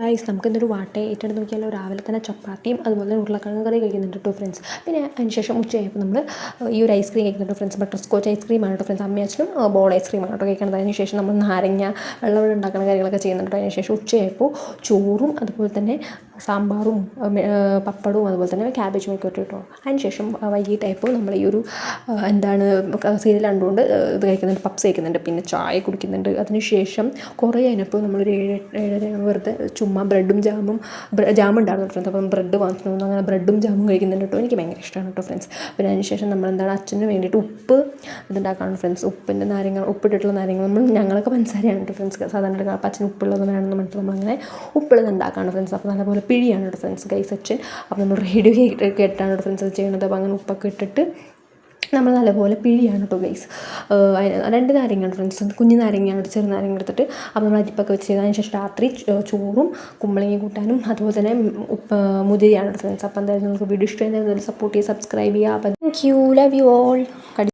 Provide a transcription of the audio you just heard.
Guys നമുക്ക് ഇന്നൊരു വാട്ട ഏറ്റെടുത്ത് നോക്കിയാലോ. രാവിലെ തന്നെ ചപ്പാത്തിയും അതുപോലെ തന്നെ ഉരുളക്കിഴങ്ങ് കറി കഴിക്കുന്നുണ്ട് കേട്ടോ ഫ്രണ്ട്സ്. പിന്നെ അതിന് ശേഷം ഉച്ചയായപ്പോൾ നമ്മൾ ഈ ഒരു ഐസ്ക്രീം കഴിക്കുന്നുണ്ട് ഫ്രണ്ട്സ്. ബട്ടർ സ്കോച്ച് ഐസ്ക്രീമാണ് കേട്ടോ ഫ്രണ്ട്സ്. അമ്മയച്ഛനും ബോൾ ഐസ്ക്രീമാണ് കേട്ടോ കഴിക്കുന്നത്. അതിന് ശേഷം നമ്മൾ നാരങ്ങ വെള്ളം ഉണ്ടാക്കുന്ന കാര്യങ്ങളൊക്കെ ചെയ്യുന്നുണ്ട്. അതിന് ശേഷം ഉച്ചയായപ്പോൾ ചോറും അതുപോലെ തന്നെ സാമ്പാറും പപ്പടവും അതുപോലെ തന്നെ ക്യാബേജും ഒക്കെ ഇട്ടു കേട്ടോ. അതിന് ശേഷം വൈകിട്ടായപ്പോൾ നമ്മൾ ഈ ഒരു എന്താണ് സീരിയൽ കണ്ടുകൊണ്ട് ഇത് കഴിക്കുന്നുണ്ട്, പപ്സ് കഴിക്കുന്നുണ്ട്, പിന്നെ ചായ കുടിക്കുന്നുണ്ട്. അതിന് ശേഷം കുറേ കഴിഞ്ഞപ്പോൾ നമ്മളൊരു 7-7:30 വെറുതെ ചുമ്മാ ബ്രെഡും ജാമും ജാം ഉണ്ടായിരുന്നു ഫ്രണ്ട്സ്. അപ്പം ബ്രെഡ് വാങ്ങിച്ചു അങ്ങനെ ബ്രെഡും ജാമും കഴിക്കുന്നുണ്ട് കേട്ടോ. എനിക്ക് ഭയങ്കര ഇഷ്ടമാണ് കേട്ടോ ഫ്രണ്ട്സ്. പിന്നെ അതിന് ശേഷം നമ്മളെന്താണ് അച്ഛന് വേണ്ടിയിട്ട് ഉപ്പ് ഇതുണ്ടാക്കാണ് ഫ്രണ്ട്സ്. ഉപ്പിൻ്റെ നാരങ്ങ, ഉപ്പിട്ടിട്ടുള്ള നാരങ്ങ ഞങ്ങളൊക്കെ പഞ്ചസാരയാണ് കേട്ടോ ഫ്രണ്ട്സ് സാധാരണ എടുക്കുക. അപ്പം അച്ഛന് ഉപ്പുള്ളത് വേണമെന്ന് പറഞ്ഞിട്ട് നമ്മളങ്ങനെ ഉപ്പുള്ളത് ഉണ്ടാക്കാണ് ഫ്രണ്ട്സ്. അപ്പോൾ നല്ലപോലെ പിഴിയാണ് കേട്ടോ ഫ്രണ്ട്സ് ഗൈസ് അച്ഛൻ. അപ്പോൾ നമ്മൾ റേഡിയോ കേട്ടാണ് കേട്ടോ ഫ്രണ്ട്സ് അത് ചെയ്യുന്നത്. അപ്പോൾ അങ്ങനെ ഉപ്പൊക്കെ ഇട്ടിട്ട് നമ്മൾ നല്ലപോലെ പിഴിയാണ് കേട്ടോ ഗൈസ്. 2 നാരങ്ങയാണ് ഫ്രണ്ട്സ്, കുഞ്ഞു നാരങ്ങയാണ്, ചെറു നാരങ്ങ എടുത്തിട്ട് അപ്പോൾ നമ്മൾ അരിപ്പൊക്കെ വെച്ച് ചെയ്തതിന് ശേഷം രാത്രി ചോറും കുമ്പളങ്ങി കൂട്ടാനും അതുപോലെ തന്നെ മുതിരയാണ് ഫ്രണ്ട്സ്. അപ്പോൾ എന്തായാലും നിങ്ങൾക്ക് വീഡിയോ ഇഷ്ടമായിരുന്നെങ്കിൽ സപ്പോർട്ട് ചെയ്യുക, സബ്സ്ക്രൈബ് ചെയ്യുക. അപ്പോൾ thank you, love you all.